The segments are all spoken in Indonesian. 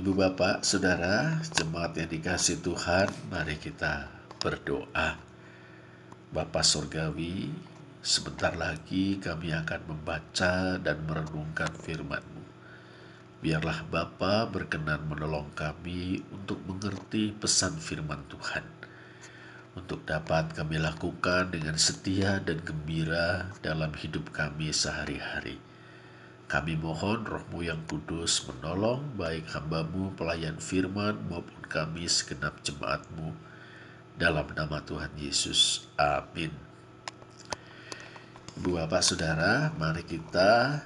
Ibu bapak, saudara, jemaat yang dikasihi Tuhan, mari kita berdoa. Bapa Surgawi, sebentar lagi kami akan membaca dan merenungkan firman-Mu. Biarlah Bapa berkenan menolong kami untuk mengerti pesan firman Tuhan, untuk dapat kami lakukan dengan setia dan gembira dalam hidup kami sehari-hari. Kami mohon Roh-Mu yang kudus menolong baik hamba-Mu pelayan firman maupun kami segenap jemaat-Mu. Dalam nama Tuhan Yesus. Amin. Ibu bapak saudara, mari kita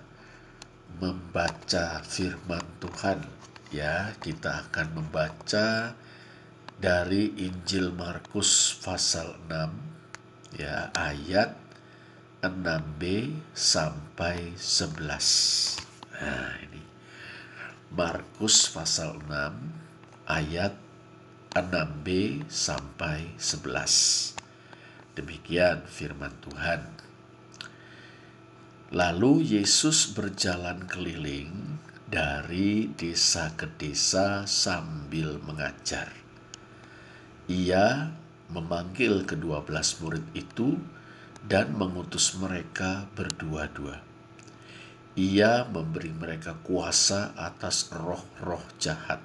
membaca firman Tuhan. Ya, kita akan membaca dari Injil Markus pasal 6 ya, ayat 6b sampai 11. Nah, ini Markus pasal 6 ayat 6b sampai 11. Demikian firman Tuhan. Lalu Yesus berjalan keliling dari desa ke desa sambil mengajar. Ia memanggil ke-12 murid itu dan mengutus mereka berdua-dua. Ia memberi mereka kuasa atas roh-roh jahat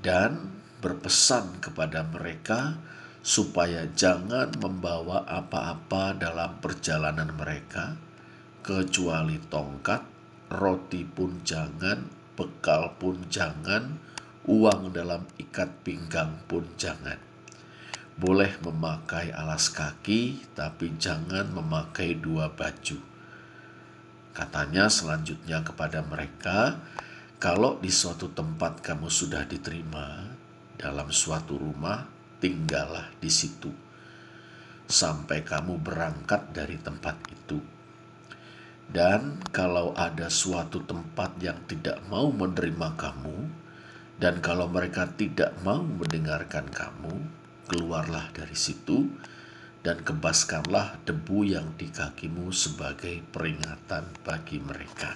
dan berpesan kepada mereka supaya jangan membawa apa-apa dalam perjalanan mereka, kecuali tongkat, roti pun jangan, bekal pun jangan, uang dalam ikat pinggang pun jangan. Boleh memakai alas kaki, tapi jangan memakai 2 baju. Katanya selanjutnya kepada mereka, kalau di suatu tempat kamu sudah diterima, dalam suatu rumah, tinggallah di situ, sampai kamu berangkat dari tempat itu. Dan kalau ada suatu tempat yang tidak mau menerima kamu, dan kalau mereka tidak mau mendengarkan kamu, keluarlah dari situ, dan kebaskanlah debu yang di kakimu sebagai peringatan bagi mereka.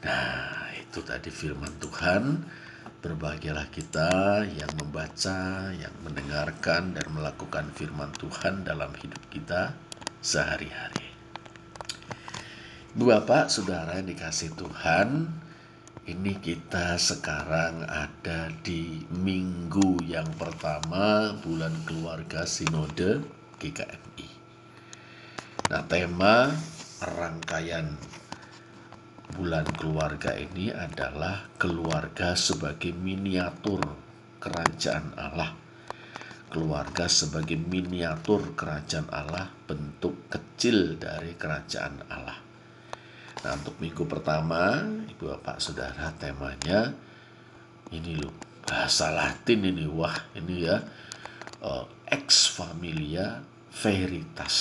Nah, itu tadi firman Tuhan. Berbahagialah kita yang membaca, yang mendengarkan, dan melakukan firman Tuhan dalam hidup kita sehari-hari. Ibu bapak, saudara yang dikasihi Tuhan, ini kita sekarang ada di minggu yang pertama bulan keluarga Sinode GKMI. Nah, tema rangkaian bulan keluarga ini adalah keluarga sebagai miniatur kerajaan Allah. Keluarga sebagai miniatur kerajaan Allah, bentuk kecil dari kerajaan Allah. Nah, untuk minggu pertama, Ibu Bapak Saudara, temanya ini loh, bahasa Latin ini, wah ini ya, ex familia veritas.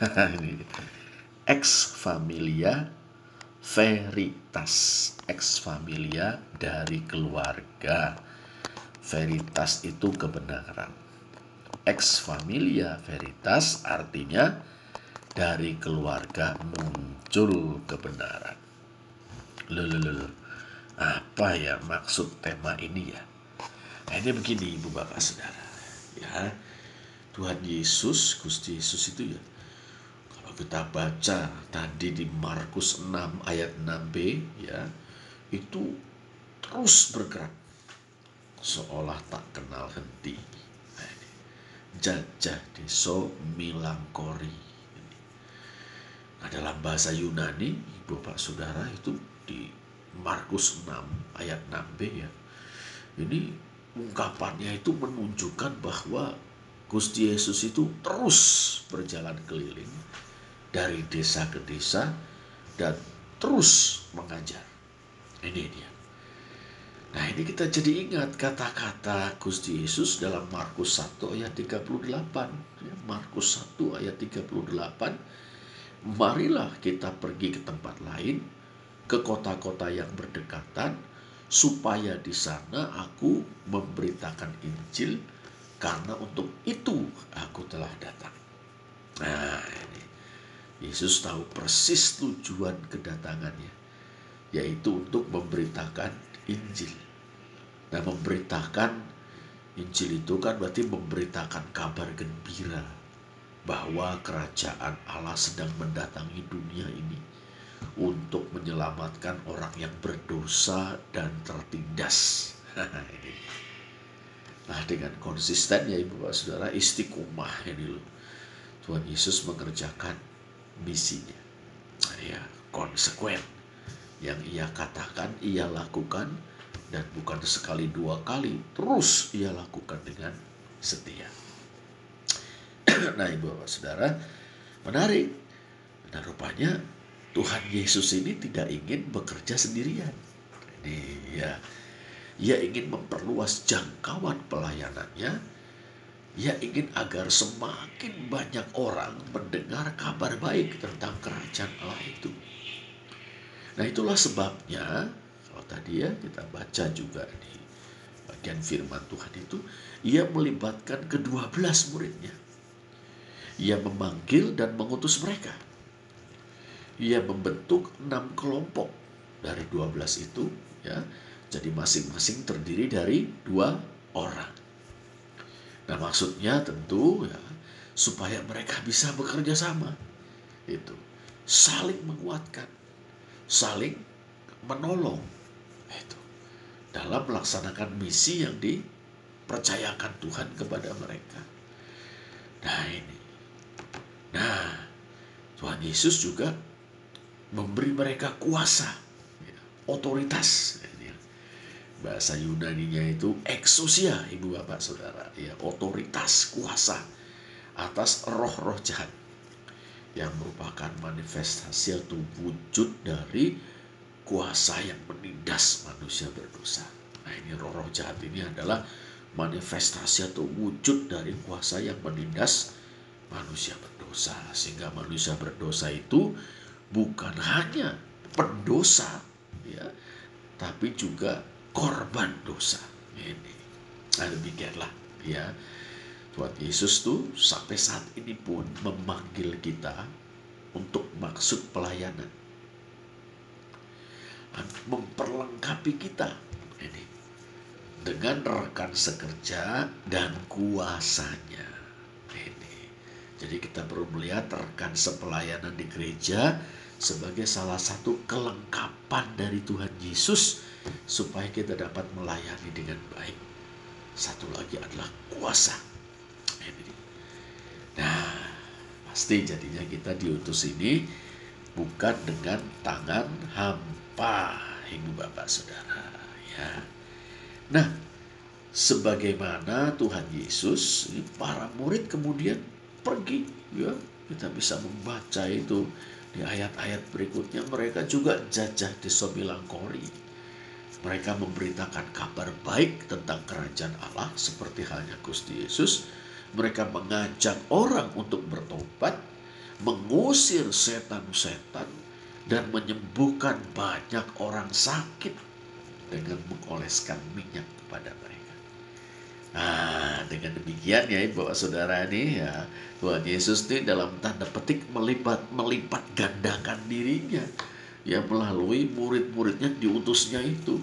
Ini ex familia veritas, ex familia dari keluarga, veritas itu kebenaran. Ex familia veritas artinya dari keluarga muncul kebenaran. Loh. Apa ya maksud tema ini ya? Nah, ini begini Ibu Bapak Saudara. Ya, Tuhan Yesus, Gusti Yesus itu ya, kalau kita baca tadi di Markus 6 ayat 6b ya, itu terus bergerak seolah tak kenal henti. Nah, ini jajah deso milangkori. Nah, dalam bahasa Yunani, Ibu Bapak Saudara, itu di Markus 6 ayat 6b ya, ini ungkapannya itu menunjukkan bahwa Gusti Yesus itu terus berjalan keliling dari desa ke desa dan terus mengajar. Ini dia. Nah, ini kita jadi ingat kata-kata Gusti Yesus dalam Markus 1 ayat 38. Markus 1 ayat 38. Marilah kita pergi ke tempat lain, ke kota-kota yang berdekatan, supaya di sana aku memberitakan Injil, karena untuk itu aku telah datang. Nah, ini Yesus tahu persis tujuan kedatangannya, yaitu untuk memberitakan Injil. Nah, memberitakan Injil itu kan berarti memberitakan kabar gembira bahwa kerajaan Allah sedang mendatangi dunia ini untuk menyelamatkan orang yang berdosa dan tertindas. Nah, dengan konsisten ya Ibu Bapak Saudara, istiqomah ini loh, Tuhan Yesus mengerjakan misinya. Nah, ya, konsekuen. Yang ia katakan, ia lakukan, dan bukan sekali dua kali, terus ia lakukan dengan setia. Nah, Ibu Bapak Saudara, menarik. Nah, rupanya Tuhan Yesus ini tidak ingin bekerja sendirian. Ini ya, ia ingin memperluas jangkauan pelayanannya. Ia ingin agar semakin banyak orang mendengar kabar baik tentang kerajaan Allah itu. Nah, itulah sebabnya kalau tadi ya kita baca juga di bagian firman Tuhan itu, ia melibatkan ke-12 muridnya. Ia memanggil dan mengutus mereka. Ia membentuk 6 kelompok dari 12 itu, ya. Jadi masing-masing terdiri dari 2 orang. Nah, maksudnya tentu ya supaya mereka bisa bekerja sama. Itu saling menguatkan, saling menolong itu dalam melaksanakan misi yang dipercayakan Tuhan kepada mereka. Nah, ini. Nah, Tuhan Yesus juga memberi mereka kuasa, ya, otoritas. Bahasa Yunaninya itu exousia, Ibu Bapak Saudara, ya, otoritas, kuasa atas roh-roh jahat yang merupakan manifestasi atau wujud dari kuasa yang menindas manusia berdosa. Nah, ini roh-roh jahat ini adalah manifestasi atau wujud dari kuasa yang menindas manusia berdosa, sehingga manusia berdosa itu bukan hanya pendosa, ya, tapi juga korban dosa. Ini, nah demikianlah ya, Tuhan Yesus tuh sampai saat ini pun memanggil kita untuk maksud pelayanan, memperlengkapi kita ini dengan rekan sekerja dan kuasanya. Ini, jadi kita perlu melihat rekan sepelayanan di gereja sebagai salah satu kelengkapan dari Tuhan Yesus supaya kita dapat melayani dengan baik. Satu lagi adalah kuasa. Nah, pasti jadinya kita diutus ini bukan dengan tangan hampa, Ibu Bapak Saudara, ya. Nah, sebagaimana Tuhan Yesus, para murid kemudian pergi, ya. Kita bisa membaca itu di ayat-ayat berikutnya. Mereka juga jajah di Sobilangkori. Mereka memberitakan kabar baik tentang kerajaan Allah seperti halnya Gusti Yesus. Mereka mengajak orang untuk bertobat, mengusir setan-setan, dan menyembuhkan banyak orang sakit dengan mengoleskan minyak kepada mereka. Nah, dengan demikian ya Bapak Saudara ini ya, Tuhan Yesus ini dalam tanda petik melipat gandakan dirinya, ya, melalui murid-muridnya diutusnya itu,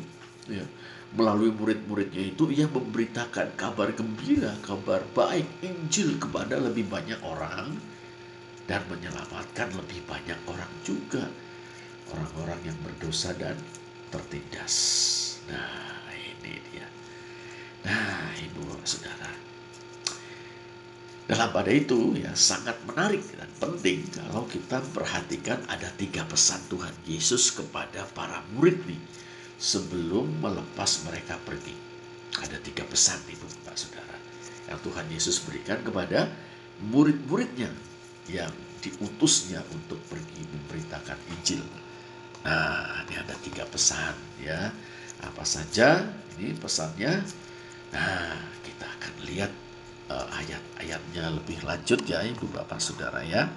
ya. Melalui murid-muridnya itu ia memberitakan kabar gembira, kabar baik, Injil kepada lebih banyak orang dan menyelamatkan lebih banyak orang juga, orang-orang yang berdosa dan tertindas. Nah, ini dia. Nah, Ibu Saudara, dalam pada itu ya sangat menarik dan penting kalau kita perhatikan ada 3 pesan Tuhan Yesus kepada para murid nih sebelum melepas mereka pergi. Ada 3 pesan, Ibu Bapak Saudara, yang Tuhan Yesus berikan kepada murid-muridnya yang diutusnya untuk pergi memberitakan Injil. Nah, ini ada 3 pesan ya. Apa saja ini pesannya? Nah, kita akan lihat ayat-ayatnya lebih lanjut ya Ibu Bapak Saudara ya.